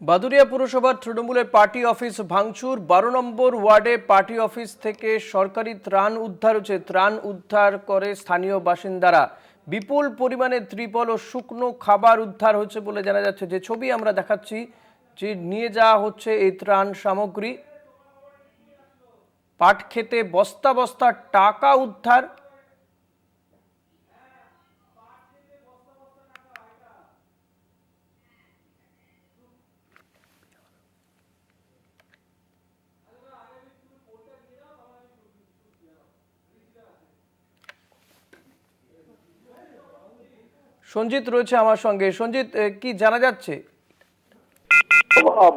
বাদুড়িয়া পুরসভার তৃণমূলের party office ভাঙচুর। 12 নম্বর ওয়ার্ডে পার্টি অফিস থেকে সরকারি ত্রাণ উদ্ধার হচ্ছে। ত্রাণ উদ্ধার করে স্থানীয় বাসিন্দারা। বিপুল পরিমাণে ত্রিপল ও শুকনো খাবার উদ্ধার হচ্ছে বলে জানা যাচ্ছে। যে ছবি আমরা দেখাচ্ছি, যে নিয়ে যাওয়া হচ্ছে এই ত্রাণ সামগ্রী। পাট খেতে বস্তা বস্তা টাকা উদ্ধার। সঞ্জিত রয়েছে আমার সঙ্গে। সঞ্জিত, কি জানা যাচ্ছে?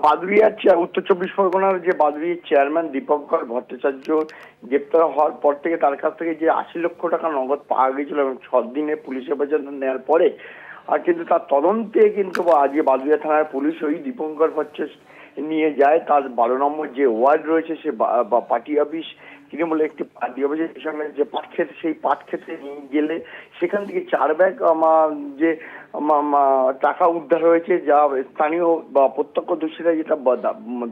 বাদুড়িয়ার উত্তর চব্বিশ পরগনার যে বাদুড়িয়ার চেয়ারম্যান দীপঙ্কর ভট্টাচার্য গ্রেপ্তার হওয়ার পর থেকে তার কাছ থেকে যে 80 লক্ষ টাকা নগদ পাওয়া গেছিল এবং 6 দিনে পুলিশ হেফাজতে নেওয়ার পরে আর কিন্তু তার তদন্তে কিন্তু আজকে বাদুড়িয়া থানার পুলিশ ওই দীপঙ্কর ভট্টাচার্য নিয়ে যায় তার 12 নম্বর যে ওয়ার্ড রয়েছে সে পার্টি অফিস তৃণমূলে একটি পার্টি অফিসের সঙ্গে যে পাট ক্ষেত সেই পাট ক্ষেতে নিয়ে গেলে সেখান থেকে 4 ব্যাগ যে টাকা উদ্ধার হয়েছে, যা স্থানীয় বা প্রত্যক্ষদর্শীরা যেটা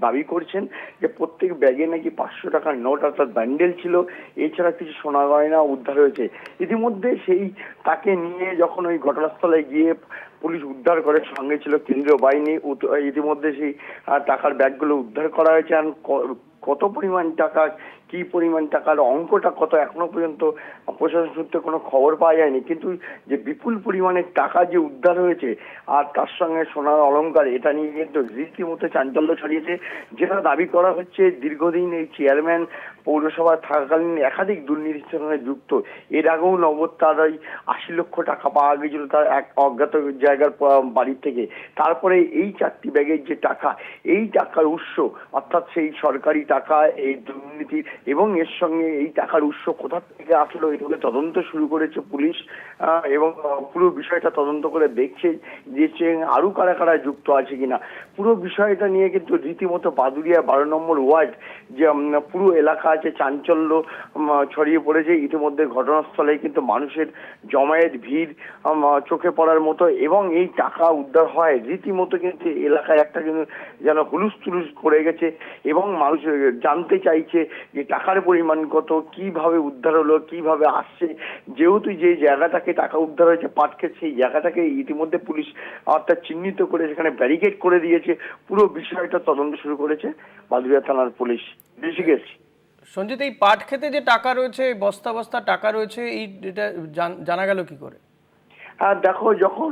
দাবি করছেন যে প্রত্যেক ব্যাগে নাকি 500 টাকার নোট অর্থাৎ ব্যান্ডেল ছিল, এছাড়া কিছু সোনা গয়না উদ্ধার হয়েছে। ইতিমধ্যে সেই তাকে নিয়ে যখন ওই ঘটনাস্থলে গিয়ে পুলিশ উদ্ধার করে, সঙ্গে ছিল কেন্দ্রীয় বাহিনী। ইতিমধ্যে সেই টাকার ব্যাগগুলো উদ্ধার করা হয়েছে। আর কত পরিমাণ টাকা, কি পরিমাণ টাকার অঙ্কটা কত এখনো পর্যন্ত প্রশাসন সূত্রে কোনো খবর পাওয়া যায়নি, কিন্তু যে বিপুল পরিমাণের টাকা যে উদ্ধার হয়েছে আর তার সঙ্গে সোনার অলংকার, এটা নিয়ে কিন্তু রীতিমতো চাঞ্চল্য ছড়িয়েছে। যেটা দাবি করা হচ্ছে দীর্ঘদিন এই চেয়ারম্যান পৌরসভা থাকাকালীন একাধিক দুর্নীতির সঙ্গে যুক্ত। এর আগেও নগদ তার ওই 80 লক্ষ টাকা পাওয়া গেছিল তার এক অজ্ঞাত জায়গার বাড়ির থেকে। তারপরে এই 4টি ব্যাগের যে টাকা, এই টাকার উৎস অর্থাৎ সেই সরকারি টাকা, এই দুর্নীতি এবং এর সঙ্গে এই টাকার উৎস কোথা থেকে আসলো, এটাকে তদন্ত শুরু করেছে পুলিশ। এবং পুরো বিষয়টা তদন্ত করে দেখছে যে আরো কারা কারা যুক্ত আছে কিনা। পুরো বিষয়টা নিয়ে কিন্তু রীতিমতো বাদুড়িয়া 12 নম্বর ওয়ার্ড যে পুরো এলাকা আছে চাঞ্চল্য ছড়িয়ে পড়েছে। ইতিমধ্যে ঘটনাস্থলে কিন্তু মানুষের জমায়েত ভিড় চোখে পড়ার মতো, এবং এই টাকা উদ্ধার হয় রীতিমতো কিন্তু এলাকায় একটা কিন্তু যেন হুলুস তুলুস পড়ে গেছে। এবং মানুষ জানতে চাইছে যে টাকার পরিমাণ কত, কিভাবে উদ্ধার হলো, কিভাবে আসছে। যেহেতু যে জায়গাটাকে টাকা উদ্ধার হয়েছে পাটক্ষেত, সেই জায়গাটাকে ইতিমধ্যে পুলিশ অর্থাৎ চিহ্নিত করে সেখানে ব্যারিকেড করে দিয়েছে। পুরো বিষয়টা তদন্ত শুরু করেছে বাদুড়িয়া থানার পুলিশ। ঋষিকেশ। সঞ্জিত, এই পাট খেতে যে টাকা রয়েছে, বস্তা বস্তা টাকা রয়েছে, এটা জানা গেল কি করে? দেখো, যখন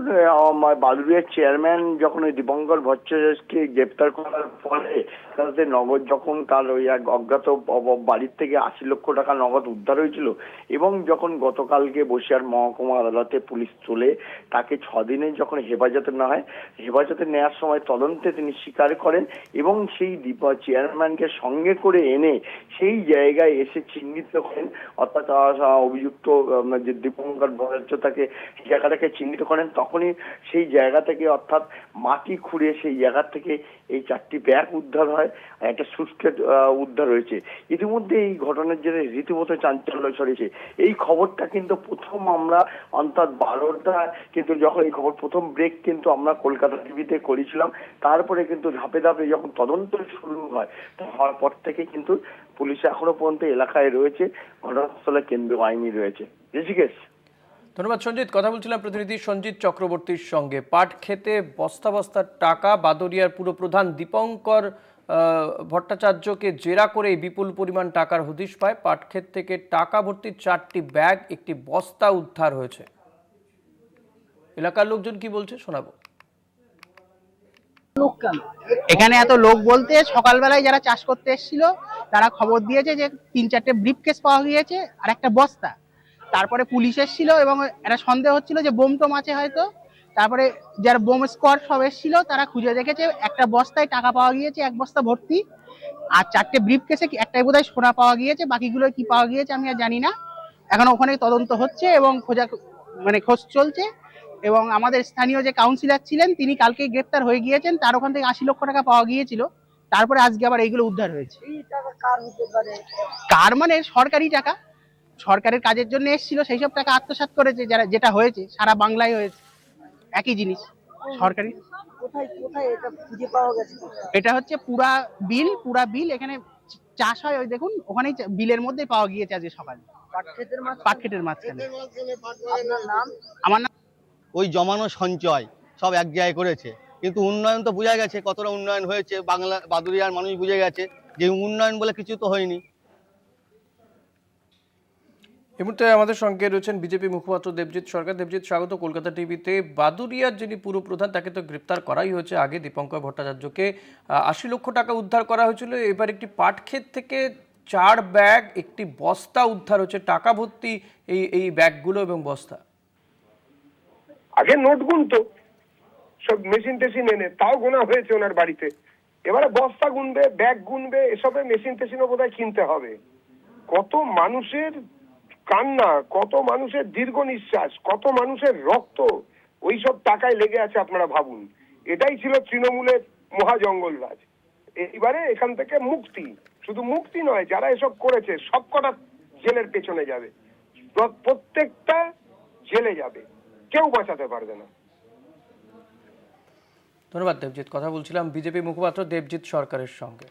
বাদুড়িয়ার চেয়ারম্যান যখন ওই দীপঙ্কর ভট্টাচার্যকে গ্রেপ্তার করার পরে তাদের নগদ যখন তার ওই এক অজ্ঞাত বাড়ির থেকে 80 লক্ষ টাকা নগদ উদ্ধার হয়েছিল, এবং যখন গতকালকে বসিরহাট মহকুমা আদালতে পুলিশ তোলে তাকে 6 দিনে যখন হেফাজতে নেওয়া হয়, হেফাজতে নেওয়ার সময় তদন্তে তিনি স্বীকার করেন এবং সেই চেয়ারম্যানকে সঙ্গে করে এনে সেই জায়গায় এসে চিহ্নিত করেন। অর্থাৎ অভিযুক্ত যে দীপঙ্কর ভট্টাচার্য তাকে জায়গাটাকে চিহ্নিত করেন, তখনই সেই জায়গা থেকে অর্থাৎ মাটি খুঁড়ে সেই জায়গা থেকে এই 4টি ব্যাগ উদ্ধার হয় আর একটা সুটকেস উদ্ধার হয়েছে। ইতিমধ্যে এই ঘটনার জেরে রীতিমতো চাঞ্চল্য ছড়িয়েছে। এই খবরটা কিন্তু প্রথম আমরা অন্তত 12টা, কিন্তু যখন এই খবর প্রথম ব্রেক কিন্তু আমরা কলকাতা টিভিতে করেছিলাম, তারপরে কিন্তু ধাপে ধাপে যখন তদন্ত শুরু হয় হওয়ার পর থেকে কিন্তু পুলিশ এখনো পর্যন্ত এলাকায় রয়েছে, ঘটনাস্থলে কেন্দ্রীয় বাহিনী রয়েছে। ঋষিকেশ। ধন্যবাদ সঞ্জিত। কথা বলছিলাম প্রতিনিধি সঞ্জিত চক্রবর্তীর সঙ্গে। পাট খেতে বস্তা বস্তা টাকা, বাদুড়িয়ার পুরপ্রধান দীপঙ্কর ভট্টাচার্যকে জেরা করে বিপুল পরিমাণ টাকার হদিশ পায়। পাট ক্ষেত থেকে টাকা ভর্তি 4টি ব্যাগ, একটি বস্তা উদ্ধার হয়েছে। এলাকার লোকজন কি বলছে শোনাবো। এখানে এত লোক বলতে সকালবেলায় যারা চাষ করতে এসেছিল তারা খবর দিয়েছে যে 3-4টে ব্রিফকেস পাওয়া গিয়েছে আর একটা বস্তা। তারপরে পুলিশ এসেছিল এবং একটা সন্দেহ হচ্ছিল যে বোম টোম আছে হয়তো। তারপরে যারা বোম স্কোয়াড সব এসেছিল তারা খুঁজে দেখেছে একটা বস্তায় টাকা পাওয়া গিয়েছে, 1 বস্তা ভর্তি। আর 4টে ব্রিফকেসে একটাই বোধহয় সোনা পাওয়া গিয়েছে, বাকিগুলো কি পাওয়া গিয়েছে আমি আর জানি না। এখন ওখানে তদন্ত হচ্ছে এবং খোঁজ চলছে। এবং আমাদের স্থানীয় যে কাউন্সিলর ছিলেন তিনি কালকেই গ্রেপ্তার হয়ে গিয়েছেন, তার ওখান থেকে 80 লক্ষ টাকা পাওয়া গিয়েছিল। তারপরে আজকে আবার এইগুলো উদ্ধার হয়েছে। কার মানে সরকারি টাকা, সরকারের কাজের জন্য এসেছিল, সেই সব টাকা আত্মসাৎ করেছে। যারা যেটা হয়েছে সারা বাংলায় হয়েছে একই জিনিস সরকারি। কোথায় কোথায় এটা খুঁজে পাওয়া গেছে কোথায়? এটা হচ্ছে পুরা বিল এখানে চাষ হয়, ওই দেখুন ওখানেই বিলের মধ্যেই পাওয়া গিয়েছে আজকে সকালে, পাটক্ষেতের মাঝখানে? পাটক্ষেতের মাঝখানে। আপনার নাম? আমার নাম ওই জমানো সঞ্চয় সব এক জায়গায় করেছে, কিন্তু উন্নয়ন তো বোঝা গেছে কতটা উন্নয়ন হয়েছে, বাংলা বাদুড়িয়ার মানুষ বুঝে গেছে যে উন্নয়ন বলে কিছু তো হয়নি। এই মুহূর্তে আমাদের সঙ্গে রয়েছেন বিজেপি মুখপাত্র দেবজিৎ সরকার। দেবজিৎ, স্বাগত কলকাতা টিভিতে। বাদুড়িয়ার যিনি পুরপ্রধান তাকে তো গ্রেপ্তার করাই হয়েছে আগে, দীপঙ্কর ভট্টাচার্যকে ৮০ লক্ষ টাকা উদ্ধার করা হয়েছিল। এবার একটি পাট ক্ষেত থেকে 4 ব্যাগ একটি বস্তা উদ্ধার হচ্ছে, টাকা ভর্তি এই ব্যাগগুলো এবং বস্তা। আগে নোট গুনতো সব মেশিন টেশিন এনে, তাও গোনা হয়েছে ওনার বাড়িতে। এবারে বস্তা গুনবে, ব্যাগ গুনবে, এসবে মেশিন টেশিনও বোধহয় কিনতে হবে। কত মানুষের কান্না, কত মানুষের দীর্ঘ নিঃশ্বাস, কত মানুষের রক্ত ওইসব টাকায় লেগে আছে, আপনারা ভাবুন। এটাই ছিল তৃণমূলের মহাজঙ্গলরাজ। এইবারে এখান থেকে মুক্তি, শুধু মুক্তি নয়, যারা এসব করেছে সবকটা জেলের পেছনে যাবে, প্রত্যেকটা জেলে যাবে, কেউ বাঁচাতে পারবে না। ধন্যবাদ দেবজিৎ। কথা বলছিলাম বিজেপি মুখপাত্র দেবজিৎ সরকারের সঙ্গে।